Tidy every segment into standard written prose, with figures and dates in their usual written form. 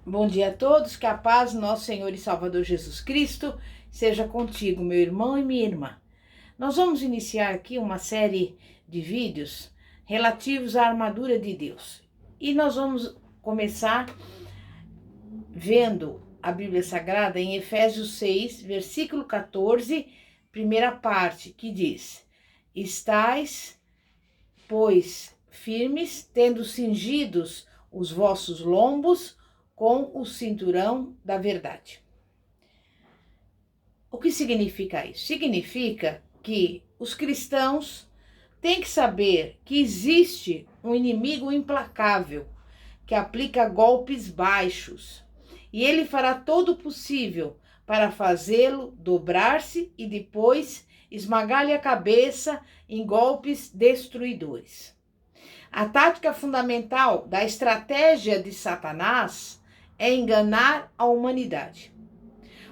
Bom dia a todos, que a paz do nosso Senhor e Salvador Jesus Cristo seja contigo, meu irmão e minha irmã. Nós vamos iniciar aqui uma série de vídeos relativos à armadura de Deus. E nós vamos começar vendo a Bíblia Sagrada em Efésios 6, versículo 14, primeira parte, que diz: Estais, pois, firmes, tendo cingidos os vossos lombos com o cinturão da verdade. O que significa isso? Significa que os cristãos têm que saber que existe um inimigo implacável que aplica golpes baixos e ele fará todo o possível para fazê-lo dobrar-se e depois esmagar-lhe a cabeça em golpes destruidores. A tática fundamental da estratégia de Satanás é enganar a humanidade.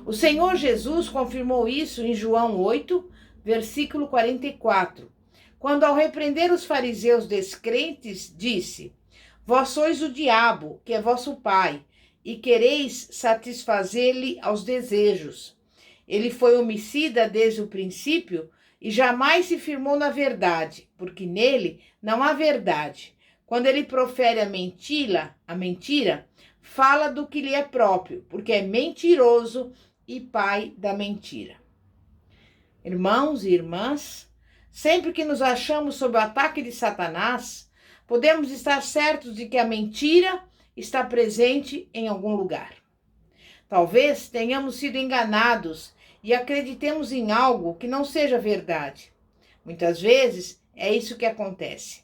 O Senhor Jesus confirmou isso em João 8, versículo 44, quando ao repreender os fariseus descrentes, disse: Vós sois o diabo, que é vosso pai, e quereis satisfazer-lhe aos desejos. Ele foi homicida desde o princípio e jamais se firmou na verdade, porque nele não há verdade. Quando ele profere a mentira, fala do que lhe é próprio, porque é mentiroso e pai da mentira. Irmãos e irmãs, sempre que nos achamos sob o ataque de Satanás, podemos estar certos de que a mentira está presente em algum lugar. Talvez tenhamos sido enganados e acreditemos em algo que não seja verdade. Muitas vezes é isso que acontece.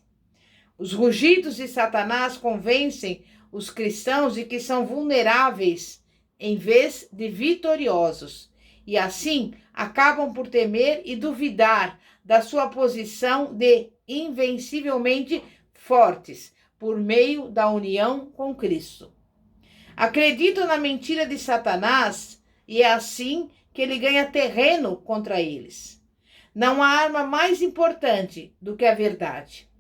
Os rugidos de Satanás convencem os cristãos de que são vulneráveis em vez de vitoriosos, e assim acabam por temer e duvidar da sua posição de invencivelmente fortes por meio da união com Cristo. Acreditam na mentira de Satanás e é assim que ele ganha terreno contra eles. Não há arma mais importante do que a verdade.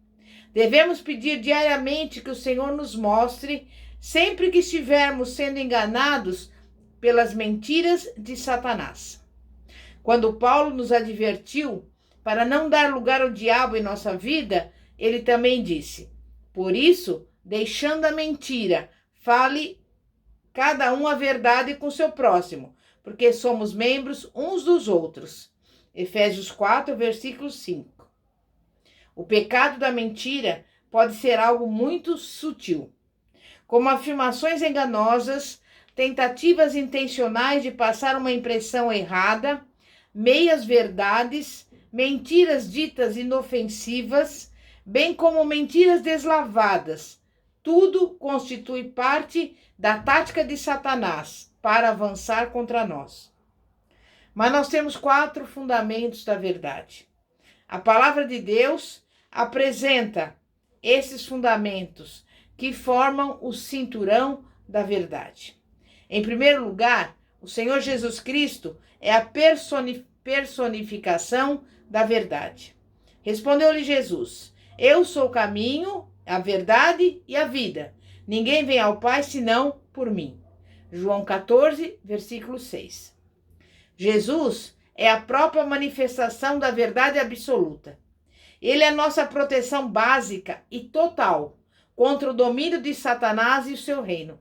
Devemos pedir diariamente que o Senhor nos mostre, sempre que estivermos sendo enganados pelas mentiras de Satanás. Quando Paulo nos advertiu para não dar lugar ao diabo em nossa vida, ele também disse: Por isso, deixando a mentira, fale cada um a verdade com seu próximo, porque somos membros uns dos outros. Efésios 4, versículo 5. O pecado da mentira pode ser algo muito sutil, como afirmações enganosas, tentativas intencionais de passar uma impressão errada, meias verdades, mentiras ditas inofensivas, bem como mentiras deslavadas. Tudo constitui parte da tática de Satanás para avançar contra nós. Mas nós temos 4 fundamentos da verdade. A palavra de Deus apresenta esses fundamentos que formam o cinturão da verdade. Em primeiro lugar, o Senhor Jesus Cristo é a personificação da verdade. Respondeu-lhe Jesus: Eu sou o caminho, a verdade e a vida. Ninguém vem ao Pai senão por mim. João 14, versículo 6. Jesus é a própria manifestação da verdade absoluta. Ele é a nossa proteção básica e total contra o domínio de Satanás e o seu reino.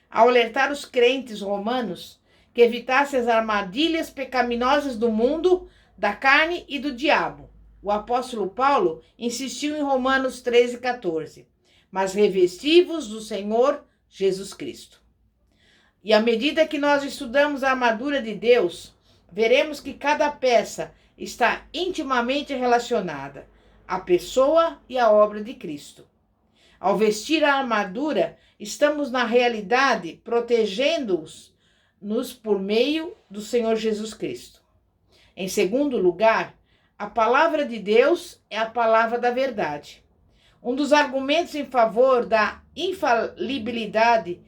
Ao alertar os crentes romanos que evitassem as armadilhas pecaminosas do mundo, da carne e do diabo, o apóstolo Paulo insistiu em Romanos 13,14. Mas revesti-vos do Senhor Jesus Cristo. E à medida que nós estudamos a armadura de Deus, veremos que cada peça está intimamente relacionada à pessoa e à obra de Cristo. Ao vestir a armadura, estamos na realidade protegendo-nos por meio do Senhor Jesus Cristo. Em segundo lugar, a palavra de Deus é a palavra da verdade. Um dos argumentos em favor da infalibilidade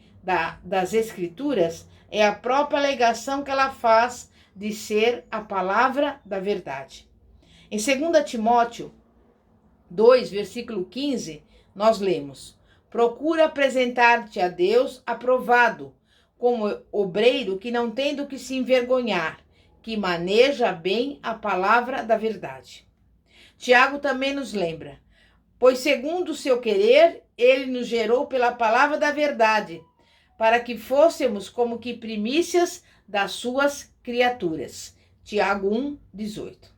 das Escrituras é a própria alegação que ela faz de ser a palavra da verdade. Em 2 Timóteo 2, versículo 15, nós lemos: procura apresentar-te a Deus aprovado, como obreiro que não tem do que se envergonhar, que maneja bem a palavra da verdade. Tiago também nos lembra: pois segundo o seu querer, ele nos gerou pela palavra da verdade, para que fôssemos como que primícias das suas criaturas. Tiago 1:18.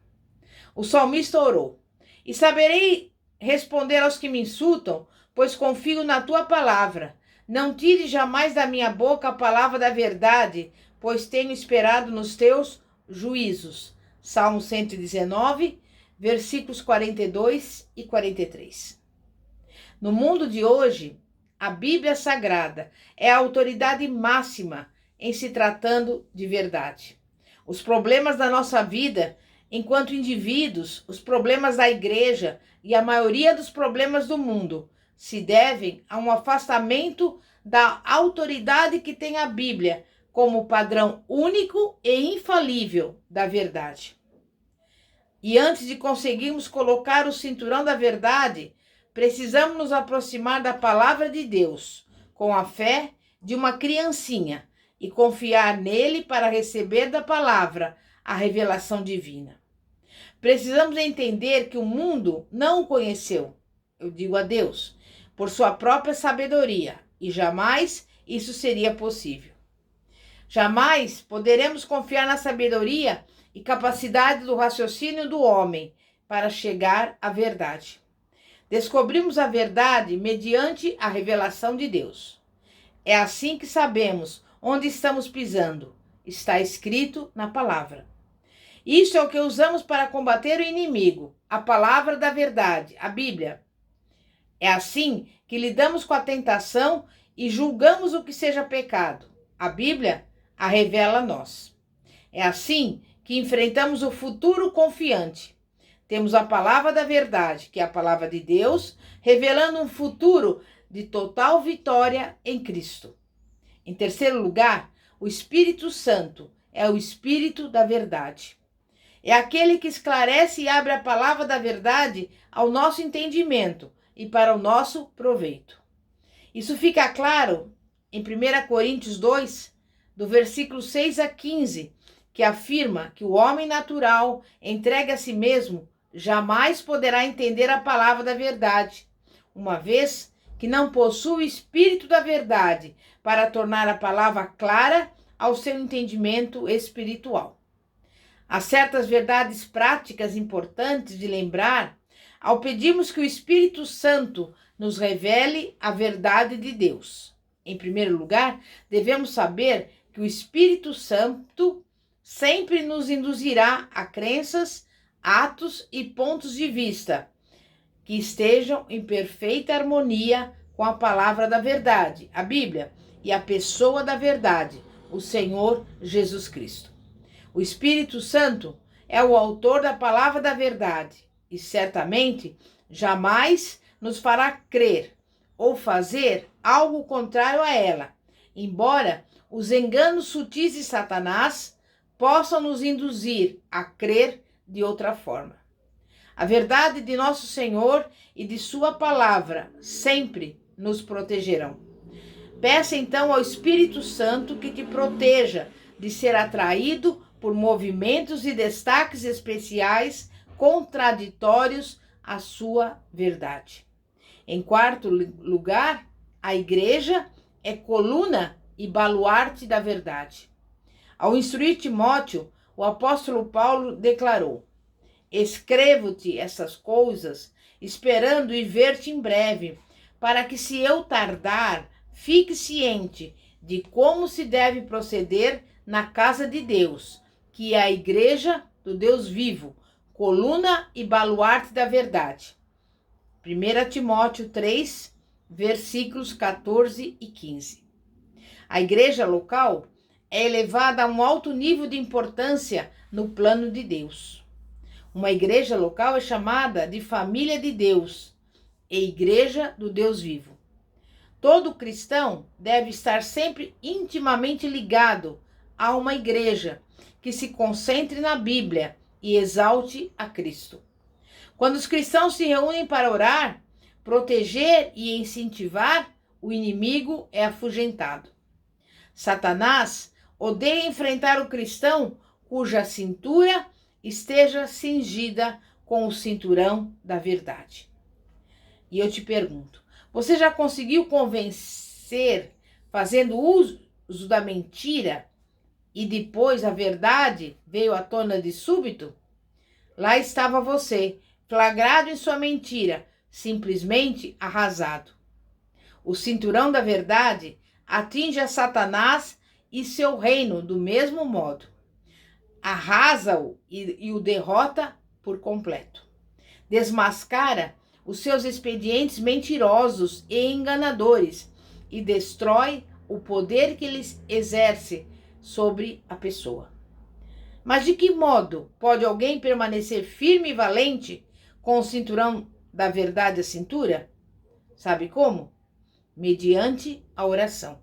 O salmista orou: e saberei responder aos que me insultam, pois confio na tua palavra. Não tire jamais da minha boca a palavra da verdade, pois tenho esperado nos teus juízos. Salmo 119, versículos 42 e 43. No mundo de hoje, a Bíblia Sagrada é a autoridade máxima em se tratando de verdade. Os problemas da nossa vida, enquanto indivíduos, os problemas da igreja e a maioria dos problemas do mundo se devem a um afastamento da autoridade que tem a Bíblia como padrão único e infalível da verdade. E antes de conseguirmos colocar o cinturão da verdade, precisamos nos aproximar da palavra de Deus com a fé de uma criancinha e confiar nele para receber da palavra a revelação divina. Precisamos entender que o mundo não o conheceu, eu digo a Deus, por sua própria sabedoria, e jamais isso seria possível. Jamais poderemos confiar na sabedoria e capacidade do raciocínio do homem para chegar à verdade. Descobrimos a verdade mediante a revelação de Deus. É assim que sabemos onde estamos pisando. Está escrito na palavra. Isso é o que usamos para combater o inimigo, a palavra da verdade, a Bíblia. É assim que lidamos com a tentação e julgamos o que seja pecado. A Bíblia a revela a nós. É assim que enfrentamos o futuro confiante. Temos a palavra da verdade, que é a palavra de Deus, revelando um futuro de total vitória em Cristo. Em terceiro lugar, o Espírito Santo é o Espírito da verdade. É aquele que esclarece e abre a palavra da verdade ao nosso entendimento e para o nosso proveito. Isso fica claro em 1 Coríntios 2, do versículo 6 a 15, que afirma que o homem natural, entregue a si mesmo, jamais poderá entender a palavra da verdade, uma vez que não possui o Espírito da verdade para tornar a palavra clara ao seu entendimento espiritual. Há certas verdades práticas importantes de lembrar ao pedirmos que o Espírito Santo nos revele a verdade de Deus. Em primeiro lugar, devemos saber que o Espírito Santo sempre nos induzirá a crenças, atos e pontos de vista que estejam em perfeita harmonia com a palavra da verdade, a Bíblia, e a pessoa da verdade, o Senhor Jesus Cristo. O Espírito Santo é o autor da palavra da verdade e certamente jamais nos fará crer ou fazer algo contrário a ela, embora os enganos sutis de Satanás possam nos induzir a crer de outra forma. A verdade de nosso Senhor e de sua palavra sempre nos protegerão. Peça então ao Espírito Santo que te proteja de ser atraído por movimentos e destaques especiais contraditórios à sua verdade. Em quarto lugar, a igreja é coluna e baluarte da verdade. Ao instruir Timóteo, o apóstolo Paulo declarou: escrevo-te essas coisas, esperando ir ver-te em breve, para que, se eu tardar, fique ciente de como se deve proceder na casa de Deus, que é a igreja do Deus vivo, coluna e baluarte da verdade. 1 Timóteo 3, versículos 14 e 15. A igreja local é elevada a um alto nível de importância no plano de Deus. Uma igreja local é chamada de família de Deus e igreja do Deus vivo. Todo cristão deve estar sempre intimamente ligado a uma igreja que se concentre na Bíblia e exalte a Cristo. Quando os cristãos se reúnem para orar, proteger e incentivar o inimigo é afugentado. Satanás odeia enfrentar o cristão cuja cintura esteja cingida com o cinturão da verdade. E eu te pergunto, você já conseguiu convencer fazendo uso da mentira e depois a verdade veio à tona de súbito? Lá estava você, flagrado em sua mentira, simplesmente arrasado. O cinturão da verdade atinge a Satanás e seu reino do mesmo modo. Arrasa-o e o derrota por completo. Desmascara os seus expedientes mentirosos e enganadores e destrói o poder que ele exerce sobre a pessoa. Mas de que modo pode alguém permanecer firme e valente com o cinturão da verdade à cintura? Sabe como? Mediante a oração.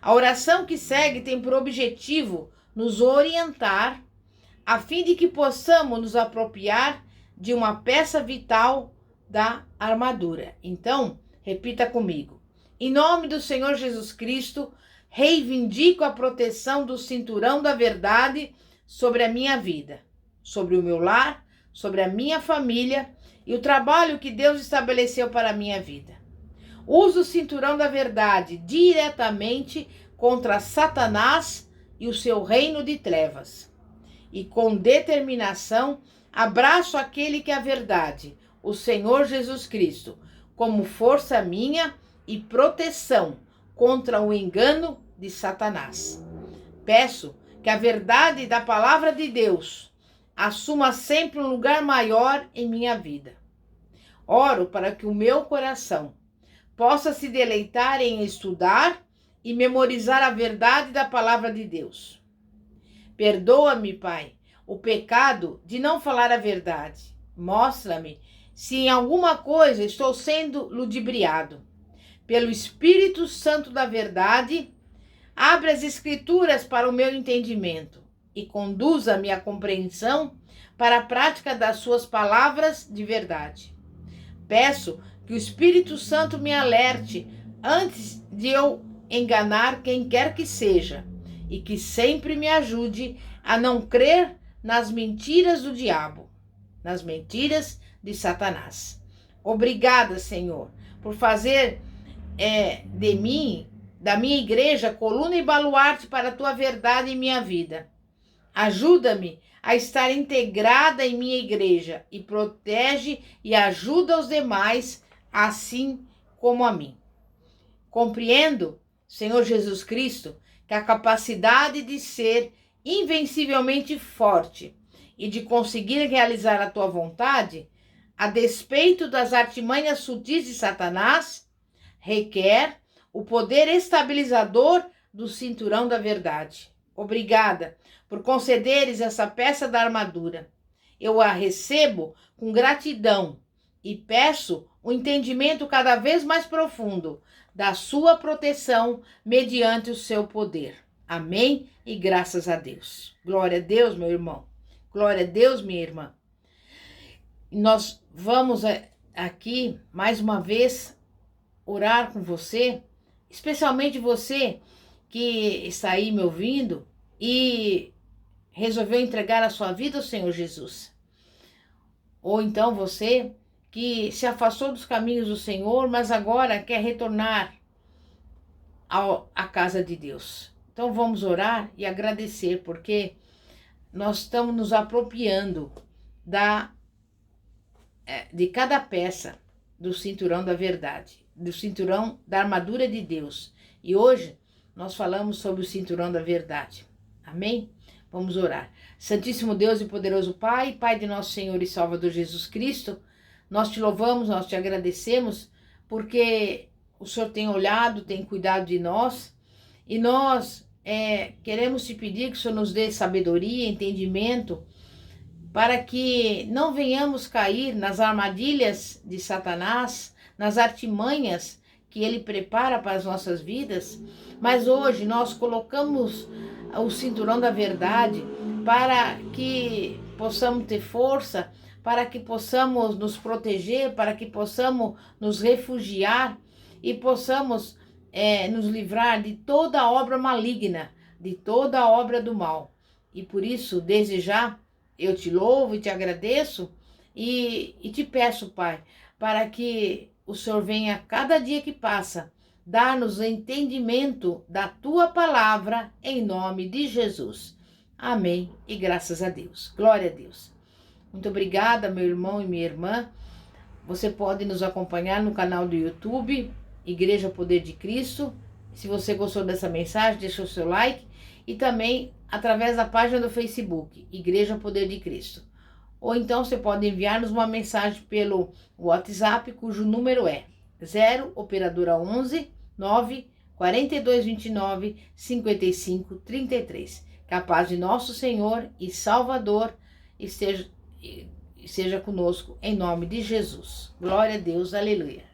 A oração que segue tem por objetivo nos orientar a fim de que possamos nos apropriar de uma peça vital da armadura. Então, repita comigo. Em nome do Senhor Jesus Cristo, reivindico a proteção do cinturão da verdade sobre a minha vida, sobre o meu lar, sobre a minha família e o trabalho que Deus estabeleceu para a minha vida. Uso o cinturão da verdade diretamente contra Satanás e o seu reino de trevas. E com determinação abraço aquele que é a verdade, o Senhor Jesus Cristo, como força minha e proteção contra o engano de Satanás. Peço que a verdade da palavra de Deus assuma sempre um lugar maior em minha vida. Oro para que o meu coração possa se deleitar em estudar e memorizar a verdade da palavra de Deus. Perdoa-me, Pai, o pecado de não falar a verdade. Mostra-me se em alguma coisa estou sendo ludibriado. Pelo Espírito Santo da verdade, abre as Escrituras para o meu entendimento e conduza-me à compreensão para a prática das suas palavras de verdade. Peço que o Espírito Santo me alerte antes de eu enganar quem quer que seja e que sempre me ajude a não crer nas mentiras do diabo, nas mentiras de Satanás. Obrigada, Senhor, por fazer de mim, da minha igreja, coluna e baluarte para a tua verdade em minha vida. Ajuda-me a estar integrada em minha igreja e protege e ajuda os demais, assim como a mim. Compreendo, Senhor Jesus Cristo, que a capacidade de ser invencivelmente forte e de conseguir realizar a tua vontade, a despeito das artimanhas sutis de Satanás, requer o poder estabilizador do cinturão da verdade. Obrigada por concederes essa peça da armadura. Eu a recebo com gratidão e peço um entendimento cada vez mais profundo da sua proteção mediante o seu poder. Amém? E graças a Deus. Glória a Deus, meu irmão. Glória a Deus, minha irmã. Nós vamos aqui, mais uma vez, orar com você, especialmente você que está aí me ouvindo e resolveu entregar a sua vida ao Senhor Jesus. Ou então você que se afastou dos caminhos do Senhor, mas agora quer retornar à casa de Deus. Então vamos orar e agradecer, porque nós estamos nos apropriando de cada peça do cinturão da verdade, do cinturão da armadura de Deus. E hoje nós falamos sobre o cinturão da verdade. Amém? Vamos orar. Santíssimo Deus e poderoso Pai, Pai de nosso Senhor e Salvador Jesus Cristo, nós te louvamos, nós te agradecemos, porque o Senhor tem olhado, tem cuidado de nós, e nós queremos te pedir que o Senhor nos dê sabedoria, entendimento, para que não venhamos cair nas armadilhas de Satanás, nas artimanhas que ele prepara para as nossas vidas, mas hoje nós colocamos o cinturão da verdade para que possamos ter força, para que possamos nos proteger, para que possamos nos refugiar e possamos nos livrar de toda obra maligna, de toda obra do mal. E por isso, desde já, eu te louvo e te agradeço e te peço, Pai, para que o Senhor venha cada dia que passa, dar-nos o entendimento da Tua palavra, em nome de Jesus. Amém e graças a Deus. Glória a Deus. Muito obrigada, meu irmão e minha irmã. Você pode nos acompanhar no canal do YouTube, Igreja Poder de Cristo. Se você gostou dessa mensagem, deixa o seu like. E também através da página do Facebook, Igreja Poder de Cristo. Ou então você pode enviar-nos uma mensagem pelo WhatsApp, cujo número é 0 operadora 11 9 4229 5533. Que a paz de nosso Senhor e Salvador esteja conosco em nome de Jesus. Glória a Deus, aleluia.